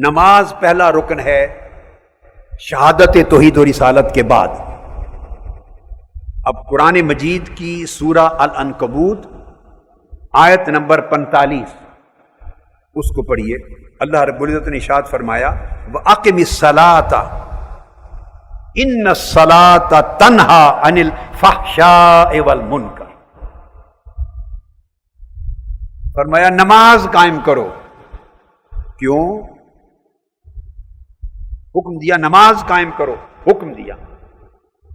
نماز پہلا رکن ہے شہادت توحید و رسالت کے بعد۔ اب قرآن مجید کی سورہ العنکبوت آیت نمبر 45 اس کو پڑھیے۔ اللہ رب العزت نے ارشاد فرمایا وَأَقِمِ الصَّلَاةَ إِنَّ الصَّلَاةَ تَنْهَى عَنِ الْفَحْشَاءِ وَالْمُنکَرِ، فرمایا نماز قائم کرو۔ کیوں حکم دیا؟ نماز قائم کرو، حکم دیا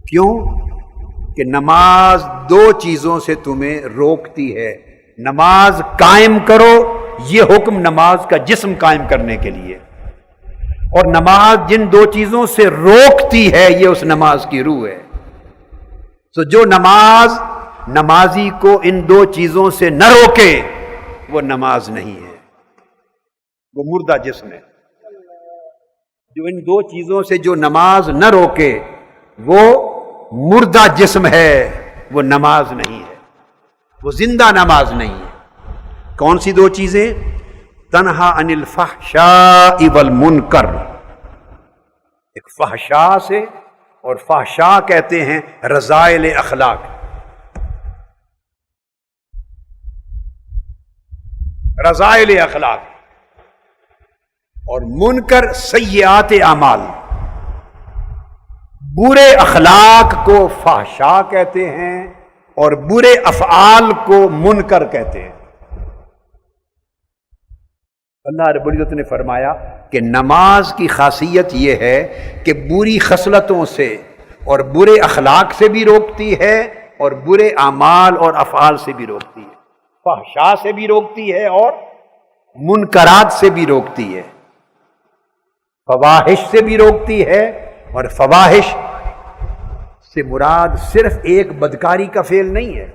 کیوں؟ کہ نماز دو چیزوں سے تمہیں روکتی ہے۔ نماز قائم کرو، یہ حکم نماز کا جسم قائم کرنے کے لیے، اور نماز جن دو چیزوں سے روکتی ہے یہ اس نماز کی روح ہے۔ تو جو نمازی کو ان دو چیزوں سے نہ روکے وہ نماز نہیں ہے، وہ مردہ جسم ہے۔ جو ان دو چیزوں سے جو نماز نہ روکے وہ مردہ جسم ہے، وہ نماز نہیں ہے، وہ زندہ نماز نہیں ہے۔ کون سی دو چیزیں؟ تنہا عن الفحشاء والمنکر، ایک فحشاء سے، اور فحشاء کہتے ہیں رذائل اخلاق، رذائل اخلاق، اور منکر سیئات اعمال۔ برے اخلاق کو فحشاء کہتے ہیں اور برے افعال کو منکر کہتے ہیں۔ اللہ رب العزت نے فرمایا کہ نماز کی خاصیت یہ ہے کہ بری خصلتوں سے اور برے اخلاق سے بھی روکتی ہے اور برے اعمال اور افعال سے بھی روکتی ہے، فحشاء سے بھی روکتی ہے اور منکرات سے بھی روکتی ہے، فواحش سے بھی روکتی ہے۔ اور فواحش سے مراد صرف ایک بدکاری کا فعل نہیں ہے۔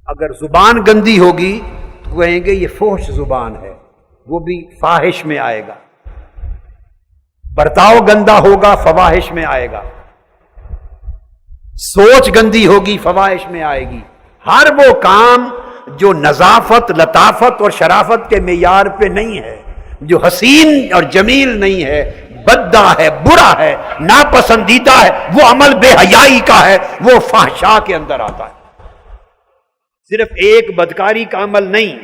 اگر زبان گندی ہوگی تو کہیں گے یہ فحش زبان ہے، وہ بھی فاحش میں آئے گا۔ برتاؤ گندا ہوگا، فواحش میں آئے گا۔ سوچ گندی ہوگی، فواحش میں آئے گی۔ ہر وہ کام جو نظافت، لطافت اور شرافت کے معیار پہ نہیں ہے، جو حسین اور جمیل نہیں ہے، بددہ ہے، برا ہے، ناپسندیدہ ہے، وہ عمل بے حیائی کا ہے، وہ فحشاء کے اندر آتا ہے۔ صرف ایک بدکاری کا عمل نہیں،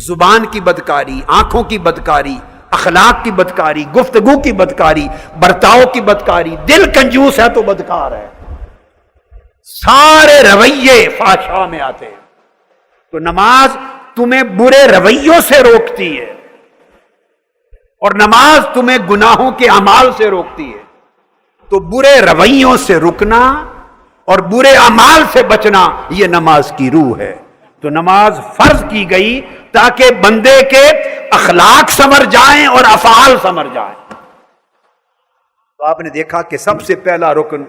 زبان کی بدکاری، آنکھوں کی بدکاری، اخلاق کی بدکاری، گفتگو کی بدکاری، برتاؤ کی بدکاری، دل کنجوس ہے تو بدکار ہے، سارے رویے فحشاء میں آتے ہیں۔ تو نماز تمہیں برے رویوں سے روکتی ہے، اور نماز تمہیں گناہوں کے اعمال سے روکتی ہے۔ تو برے رویوں سے رکنا اور برے اعمال سے بچنا یہ نماز کی روح ہے۔ تو نماز فرض کی گئی تاکہ بندے کے اخلاق سنور جائیں اور افعال سنور جائیں۔ تو آپ نے دیکھا کہ سب سے پہلا رکن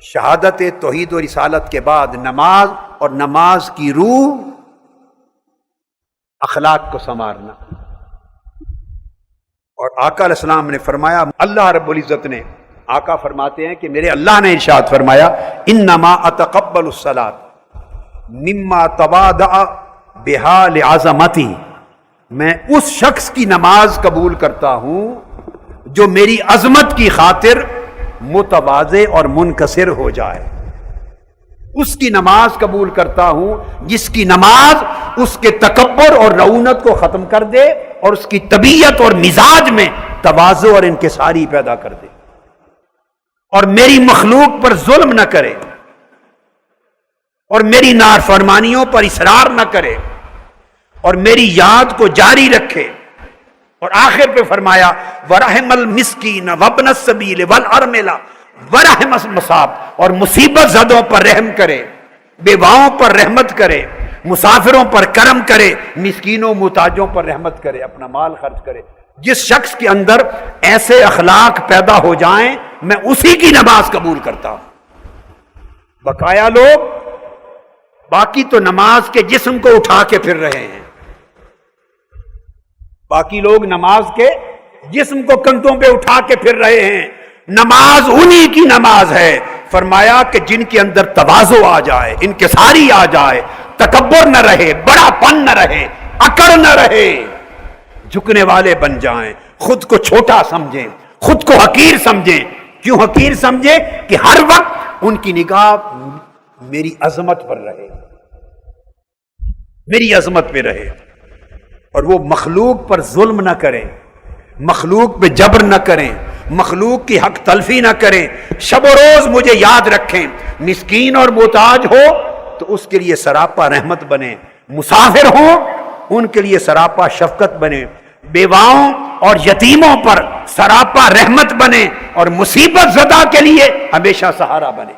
شہادت توحید و رسالت کے بعد نماز، اور نماز کی روح اخلاق کو سنوارنا۔ اور آقا علیہ السلام نے فرمایا، اللہ رب العزت نے، آقا فرماتے ہیں کہ میرے اللہ نے ارشاد فرمایا انما اتقبل الصلاۃ مما تواضع بها لعظمتی، میں اس شخص کی نماز قبول کرتا ہوں جو میری عظمت کی خاطر متواضع اور منکسر ہو جائے۔ اس کی نماز قبول کرتا ہوں جس کی نماز اس کے تکبر اور رعونت کو ختم کر دے اور اس کی طبیعت اور مزاج میں تواضع اور انکساری پیدا کر دے، اور میری مخلوق پر ظلم نہ کرے اور میری نافرمانیوں پر اصرار نہ کرے اور میری یاد کو جاری رکھے۔ اور آخر پہ فرمایا وَرَحِمَ الْمِسْكِينَ وَابْنَ السَّبِيلِ وَالْأَرْمِلَ وَرَحِمَ الْمُصَابِ، اور مصیبت زدوں پر رحم کرے، بیواؤں پر رحمت کرے، مسافروں پر کرم کرے، مسکینوں محتاجوں پر رحمت کرے، اپنا مال خرچ کرے۔ جس شخص کے اندر ایسے اخلاق پیدا ہو جائیں میں اسی کی نماز قبول کرتا ہوں۔ بقایا لوگ باقی تو نماز کے جسم کو اٹھا کے پھر رہے ہیں، باقی لوگ نماز کے جسم کو کندھوں پہ اٹھا کے پھر رہے ہیں۔ نماز انہی کی نماز ہے، فرمایا کہ جن کے اندر تواضع آ جائے، انکساری آ جائے، تکبر نہ رہے، بڑا پن نہ رہے، اکڑ نہ رہے، جھکنے والے بن جائیں، خود کو چھوٹا سمجھیں، خود کو حقیر سمجھیں. کیوں حقیر سمجھیں؟ کہ ہر وقت ان کی نگاہ میری عظمت پر رہے، میری عظمت پہ رہے، اور وہ مخلوق پر ظلم نہ کریں، مخلوق پہ جبر نہ کریں، مخلوق کی حق تلفی نہ کریں. شب و روز مجھے یاد رکھیں. مسکین اور محتاج ہو تو اس کے لیے سراپا رحمت بنے، مسافر ہوں ان کے لیے سراپا شفقت بنے، بیواؤں اور یتیموں پر سراپا رحمت بنے، اور مصیبت زدہ کے لیے ہمیشہ سہارا بنے.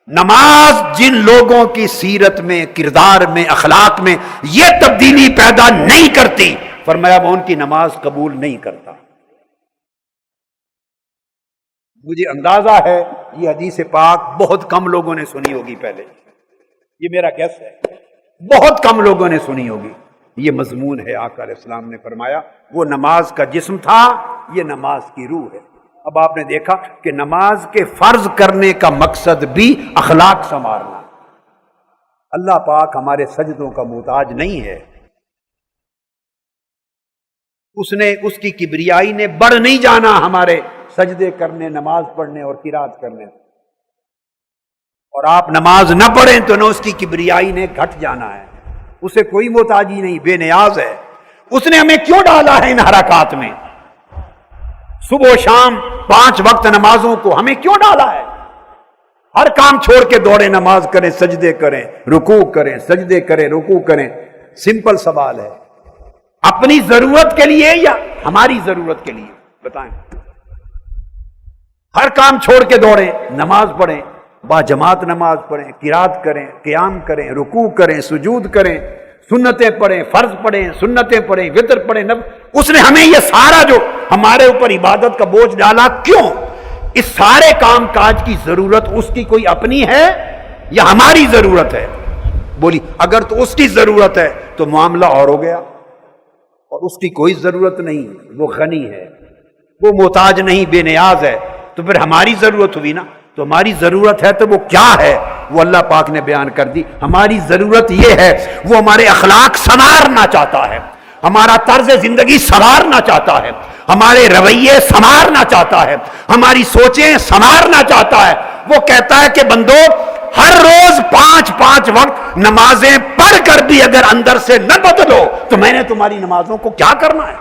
نماز جن لوگوں کی سیرت میں، کردار میں، اخلاق میں یہ تبدیلی پیدا نہیں کرتی، فرمایا وہ ان کی نماز قبول نہیں کرتا. مجھے اندازہ ہے یہ حدیث پاک بہت کم لوگوں نے سنی ہوگی پہلے، یہ میرا گیس ہے، بہت کم لوگوں نے سنی ہوگی. یہ مضمون ہے. آقا علیہ السلام نے فرمایا وہ نماز کا جسم تھا، یہ نماز کی روح ہے. اب آپ نے دیکھا کہ نماز کے فرض کرنے کا مقصد بھی اخلاق سنوارنا. اللہ پاک ہمارے سجدوں کا محتاج نہیں ہے. اس کی کبریائی نے بڑھ نہیں جانا ہمارے سجدے کرنے، نماز پڑھنے اور قرات کرنے. اور آپ نماز نہ پڑھیں تو نہ اس کی کبریائی نے گھٹ جانا ہے. اسے کوئی محتاجی نہیں، بے نیاز ہے. اس نے ہمیں کیوں ڈالا ہے ان حرکات میں؟ صبح و شام 5 وقت نمازوں کو ہمیں کیوں ڈالا ہے؟ ہر کام چھوڑ کے دوڑے، نماز کریں، سجدے کریں، رکوع کریں، سجدے کریں، رکوع کریں. سمپل سوال ہے، اپنی ضرورت کے لیے یا ہماری ضرورت کے لیے؟ بتائیں. ہر کام چھوڑ کے دوڑیں، نماز پڑھیں، با جماعت نماز پڑھیں، قرات کریں، قیام کریں، رکوع کریں، سجود کریں، سنتیں پڑھیں، فرض پڑھیں، سنتیں پڑھیں، وتر پڑھیں. اس نے ہمیں یہ سارا جو ہمارے اوپر عبادت کا بوجھ ڈالا کیوں؟ اس سارے کام کاج کی ضرورت اس کی کوئی اپنی ہے یا ہماری ضرورت ہے؟ بولی اگر تو اس کی ضرورت ہے تو معاملہ اور ہو گیا، اور اس کی کوئی ضرورت نہیں، وہ غنی ہے، وہ محتاج نہیں، بے نیاز ہے. تو پھر ہماری ضرورت ہوئی نا. تو ہماری ضرورت ہے تو وہ کیا ہے؟ وہ اللہ پاک نے بیان کر دی. ہماری ضرورت یہ ہے، وہ ہمارے اخلاق سنوارنا چاہتا ہے، ہمارا طرز زندگی سنوارنا چاہتا ہے، ہمارے رویے سنوارنا چاہتا ہے، ہماری سوچیں سنوارنا چاہتا ہے. وہ کہتا ہے کہ بندو ہر روز 5 وقت نمازیں پڑھ کر بھی اگر اندر سے نہ بدلو تو میں نے تمہاری نمازوں کو کیا کرنا ہے؟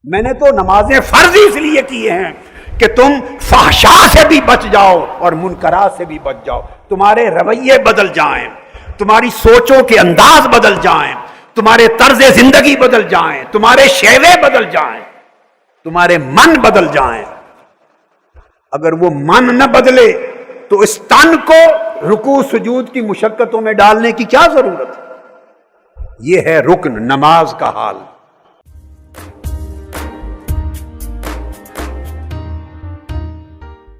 میں نے تو نمازیں فرض اس لیے کی ہیں کہ تم فحشاء سے بھی بچ جاؤ اور منکرات سے بھی بچ جاؤ، تمہارے رویے بدل جائیں، تمہاری سوچوں کے انداز بدل جائیں، تمہارے طرز زندگی بدل جائیں، تمہارے شیوے بدل جائیں، تمہارے من بدل جائیں. اگر وہ من نہ بدلے تو اس تن کو رکوع سجود کی مشقتوں میں ڈالنے کی کیا ضرورت ہے؟ یہ ہے رکن نماز کا حال.